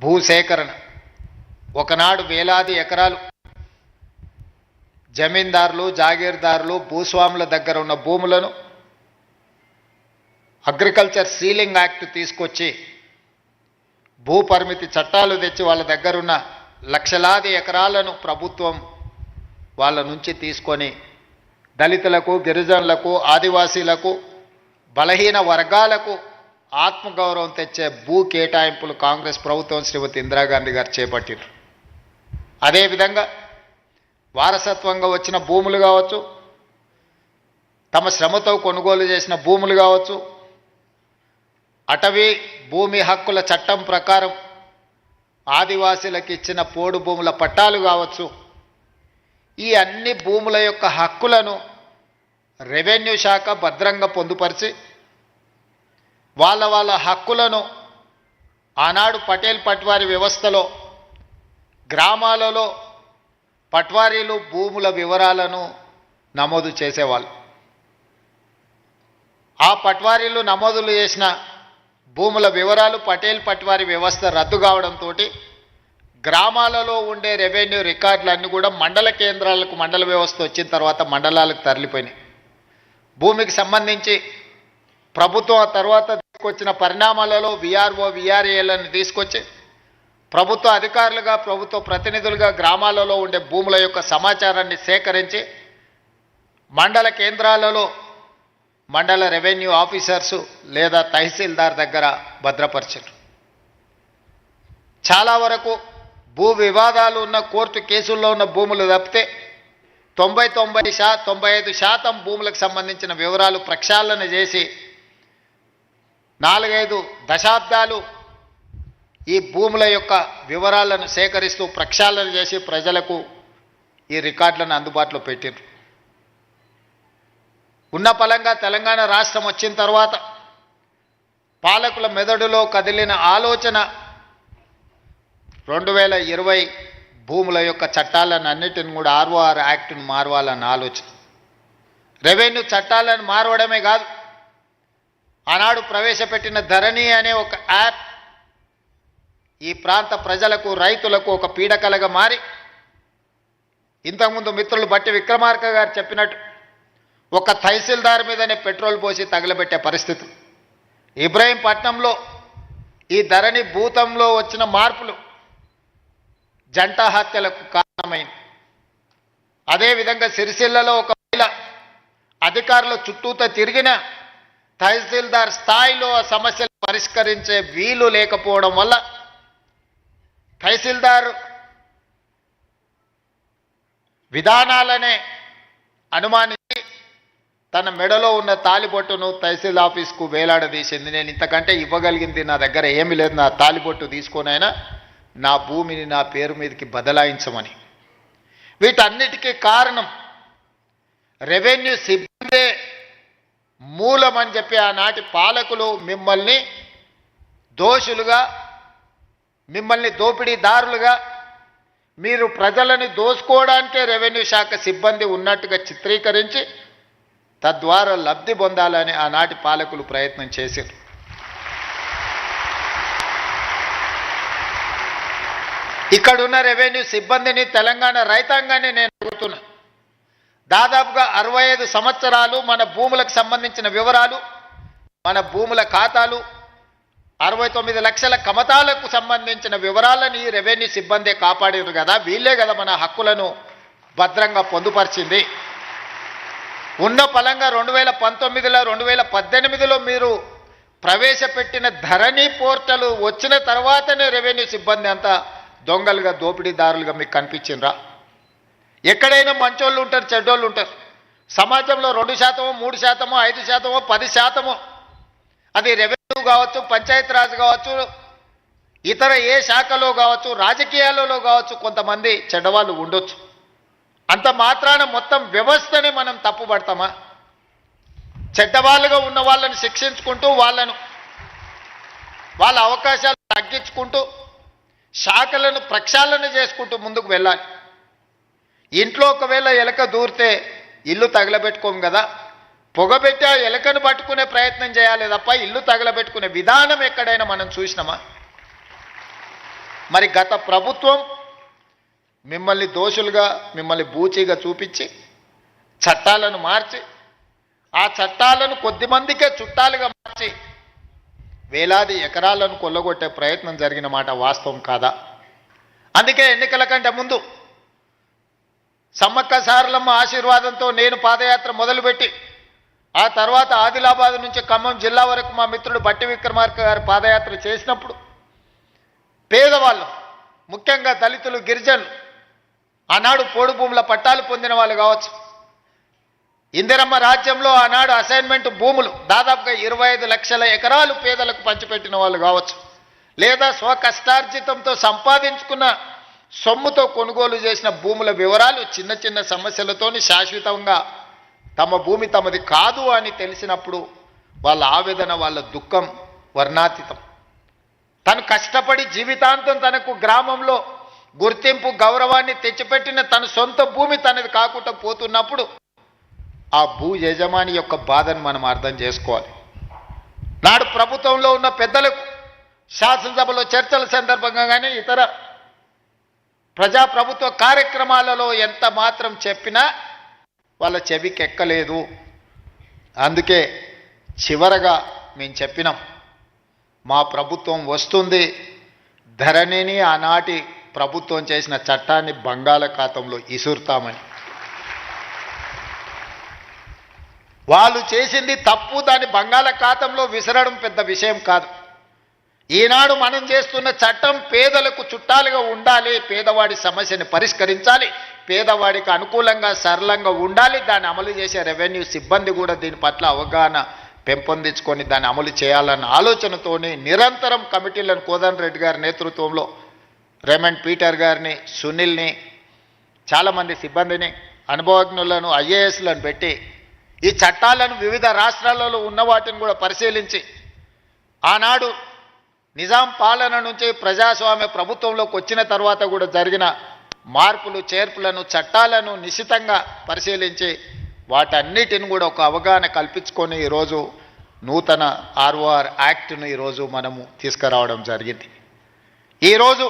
భూసేకరణ ఒకనాడు వేలాది ఎకరాలు జమీందారులు జాగీర్దారులు భూస్వాముల దగ్గర ఉన్న భూములను అగ్రికల్చర్ సీలింగ్ యాక్ట్ తీసుకొచ్చి భూ పరిమితి చట్టాలు తెచ్చి వాళ్ళ దగ్గరున్న లక్షలాది ఎకరాలను ప్రభుత్వం వాళ్ళ నుంచి తీసుకొని దళితులకు గిరిజనులకు ఆదివాసీలకు బలహీన వర్గాలకు ఆత్మగౌరవం తెచ్చే భూ కేటాయింపులు కాంగ్రెస్ ప్రభుత్వం శ్రీమతి ఇందిరాగాంధీ గారు చేపట్టారు. అదేవిధంగా వారసత్వంగా వచ్చిన భూములు కావచ్చు, తమ శ్రమతో కొనుగోలు చేసిన భూములు కావచ్చు, అటవీ భూమి హక్కుల చట్టం ప్రకారం ఆదివాసీలకు ఇచ్చిన పోడు భూముల పట్టాలు కావచ్చు, ఈ అన్ని భూముల యొక్క హక్కులను రెవెన్యూ శాఖ భద్రంగా పొందుపరిచి వాళ్ళ హక్కులను ఆనాడు పటేల్ పట్వారీ వ్యవస్థలో గ్రామాలలో పట్వారీలు భూముల వివరాలను నమోదు చేసేవాళ్ళు. ఆ పట్వారీలు నమోదులు చేసిన భూముల వివరాలు పటేల్ పట్వారీ వ్యవస్థ రద్దు కావడంతో గ్రామాలలో ఉండే రెవెన్యూ రికార్డులన్నీ కూడా మండల కేంద్రాలకు మండల వ్యవస్థ వచ్చిన తర్వాత మండలాలకు తరలిపోయినాయి. భూమికి సంబంధించి ప్రభుత్వం ఆ తర్వాత తీసుకొచ్చిన పరిణామాలలో విఆర్ఓ విఆర్ఏలను తీసుకొచ్చి ప్రభుత్వ అధికారులుగా ప్రభుత్వ ప్రతినిధులుగా గ్రామాలలో ఉండే భూముల యొక్క సమాచారాన్ని సేకరించి మండల కేంద్రాలలో మండల రెవెన్యూ ఆఫీసర్సు లేదా తహసీల్దార్ దగ్గర భద్రపరిచారు. చాలా వరకు భూ వివాదాలు ఉన్న కోర్టు కేసుల్లో ఉన్న భూములు తప్పితే 95% భూములకు సంబంధించిన వివరాలు ప్రక్షాళన చేసి 4-5 దశాబ్దాలు ఈ భూముల యొక్క వివరాలను సేకరిస్తూ ప్రక్షాళన చేసి ప్రజలకు ఈ రికార్డులను అందుబాటులో పెట్టారు. ఉన్న పలంగా తెలంగాణ రాష్ట్రం వచ్చిన తర్వాత పాలకుల మెదడులో కదిలిన ఆలోచన 2020 భూముల యొక్క చట్టాలను అన్నిటిని కూడా ROR యాక్ట్ను మారవాలన్న ఆలోచన. రెవెన్యూ చట్టాలను మారవడమే కాదు, ఆనాడు ప్రవేశపెట్టిన ధరణి అనే ఒక యాప్ ఈ ప్రాంత ప్రజలకు రైతులకు ఒక పీడకలగా మారి ఇంతకుముందు మిత్రులు బట్టి విక్రమార్క గారు చెప్పినట్టు ఒక తహసీల్దార్ మీదనే పెట్రోల్ పోసి తగలబెట్టే పరిస్థితి. ఇబ్రహీంపట్నంలో ఈ ధరణి భూతంలో వచ్చిన మార్పులు జంట హత్యలకు కారణమైంది. అదేవిధంగా సిరిసిల్లలో ఒక మహిళ అధికారుల చుట్టూతో తిరిగిన తహసీల్దార్ స్థాయిలో ఆ సమస్యలు పరిష్కరించే వీలు లేకపోవడం వల్ల తహసీల్దార్ విధానాలనే అనుమానించి తన మెడలో ఉన్న తాలిబొట్టును తహసీల్ ఆఫీస్కు వేలాడదీసింది. నేను ఇంతకంటే ఇవ్వగలిగింది నా దగ్గర ఏమీ లేదు, నా తాలిబొట్టు తీసుకొనైనా నా భూమిని నా పేరు మీదకి బదలాయించమని. వీటన్నిటికీ కారణం రెవెన్యూ సిబ్బందే మూలమని చెప్పి ఆనాటి పాలకులు మిమ్మల్ని దోషులుగా, మిమ్మల్ని దోపిడీదారులుగా, మీరు ప్రజలని దోసుకోవడానికే రెవెన్యూ శాఖ సిబ్బంది ఉన్నట్టుగా చిత్రీకరించి తద్వారా లబ్ధి పొందాలని ఆనాటి పాలకులు ప్రయత్నం చేశారు. ఇక్కడున్న రెవెన్యూ సిబ్బందిని, తెలంగాణ రైతాంగాన్ని నేను అడుగుతున్నా, దాదాపుగా 65 సంవత్సరాలు మన భూములకు సంబంధించిన వివరాలు, మన భూముల ఖాతాలు, 69 లక్షల కమతాలకు సంబంధించిన వివరాలను ఈ రెవెన్యూ సిబ్బందే కాపాడారు కదా. వీళ్ళే కదా మన హక్కులను భద్రంగా పొందుపరిచింది. ఉన్న పలంగా 2019లో 2018లో మీరు ప్రవేశపెట్టిన ధరణి పోర్టల్ వచ్చిన తర్వాతనే రెవెన్యూ సిబ్బంది అంతా దొంగలుగా దోపిడీదారులుగా మీకు కనిపించిండ్రా? ఎక్కడైనా మంచోళ్ళు ఉంటారు, చెడ్డోళ్ళు ఉంటారు. సమాజంలో 2%, 3%, 5%, 10%, అది రెవెన్యూ కావచ్చు, పంచాయతీరాజ్ కావచ్చు, ఇతర ఏ శాఖలో కావచ్చు, రాజకీయాలలో కావచ్చు, కొంతమంది చెడ్డవాళ్ళు ఉండొచ్చు. అంత మాత్రాన మొత్తం వ్యవస్థని మనం తప్పుపడతామా? చెడ్డవాళ్ళుగా ఉన్న వాళ్ళని శిక్షించుకుంటూ వాళ్ళ అవకాశాలు తగ్గించుకుంటూ శాఖలను ప్రక్షాళన చేసుకుంటూ ముందుకు వెళ్ళాలి. ఇంట్లో ఒకవేళ ఎలక దూరితే ఇల్లు తగలబెట్టుకోము కదా, పొగబెట్టి ఆ ఎలకను పట్టుకునే ప్రయత్నం చేయాలి తప్ప ఇల్లు తగలబెట్టుకునే విధానం ఎక్కడైనా మనం చూసినామా? మరి గత ప్రభుత్వం మిమ్మల్ని దోషులుగా, మిమ్మల్ని బూచీగా చూపించి చట్టాలను మార్చి, ఆ చట్టాలను కొద్దిమందికే చుట్టాలుగా మార్చి వేలాది ఎకరాలను కొల్లగొట్టే ప్రయత్నం జరిగిన మాట వాస్తవం కాదా? అందుకే ఎన్నికల కంటే ముందు సమ్మక్క సారలమ్మ ఆశీర్వాదంతో నేను పాదయాత్ర మొదలుపెట్టి, ఆ తర్వాత ఆదిలాబాద్ నుంచి ఖమ్మం జిల్లా వరకు మా మిత్రుడు బట్టి విక్రమార్క గారు పాదయాత్ర చేసినప్పుడు పేదవాళ్ళు, ముఖ్యంగా దళితులు, గిరిజనులు, ఆనాడు పోడు భూముల పట్టాలు పొందిన వాళ్ళు కావచ్చు, ఇందిరమ్మ రాజ్యంలో ఆనాడు అసైన్మెంట్ భూములు దాదాపుగా 25 లక్షల ఎకరాలు పేదలకు పంచిపెట్టిన వాళ్ళు కావచ్చు, లేదా స్వకష్టార్జితంతో సంపాదించుకున్న సొమ్ముతో కొనుగోలు చేసిన భూముల వివరాలు చిన్న చిన్న సమస్యలతోని శాశ్వతంగా తమ భూమి తమది కాదు అని తెలిసినప్పుడు వాళ్ళ ఆవేదన, వాళ్ళ దుఃఖం వర్ణాతీతం. తను కష్టపడి జీవితాంతం తనకు గ్రామంలో గుర్తింపు, గౌరవాన్ని తెచ్చిపెట్టిన తన సొంత భూమి తనది కాకుండా పోతున్నప్పుడు ఆ భూ యజమాని యొక్క బాధను మనం అర్థం చేసుకోవాలి. నాడు ప్రభుత్వంలో ఉన్న పెద్దలకు శాసనసభలో చర్చల సందర్భంగా కానీ ఇతర ప్రజాప్రభుత్వ కార్యక్రమాలలో ఎంత మాత్రం చెప్పినా వాళ్ళ చెవికి ఎక్కలేదు. అందుకే చివరగా మేము చెప్పినాం, మా ప్రభుత్వం వస్తుంది, ధరణిని ఆనాటి ప్రభుత్వం చేసిన చట్టాన్ని బంగాళాఖాతంలో ఇసురుతామని. వాళ్ళు చేసింది తప్పు, దాన్ని బంగాళాఖాతంలో విసరడం పెద్ద విషయం కాదు. ఈనాడు మనం చేస్తున్న చట్టం పేదలకు చుట్టాలుగా ఉండాలి, పేదవాడి సమస్యని పరిష్కరించాలి, పేదవాడికి అనుకూలంగా సరళంగా ఉండాలి. దాన్ని అమలు చేసే రెవెన్యూ సిబ్బంది కూడా దీని పట్ల అవగాహన పెంపొందించుకొని దాన్ని అమలు చేయాలన్న ఆలోచనతోని నిరంతరం కమిటీలను కోదండ రెడ్డి గారి నేతృత్వంలో రేమండ్ పీటర్ గారిని, సునీల్ని, చాలామంది సిబ్బందిని, అనుభవజ్ఞులను, ఐఏఎస్లను పెట్టి ఈ చట్టాలను వివిధ రాష్ట్రాలలో ఉన్న వాటిని కూడా పరిశీలించి ఆనాడు నిజాం పాలన నుంచి ప్రజాస్వామ్య ప్రభుత్వంలోకి వచ్చిన తర్వాత కూడా జరిగిన మార్పులు, చేర్పులను, చట్టాలను నిశితంగా పరిశీలించి వాటన్నిటిని కూడా ఒక అవగాహన కల్పించుకొని ఈరోజు నూతన ROR యాక్ట్ను ఈరోజు మనము తీసుకురావడం జరిగింది. ఈరోజు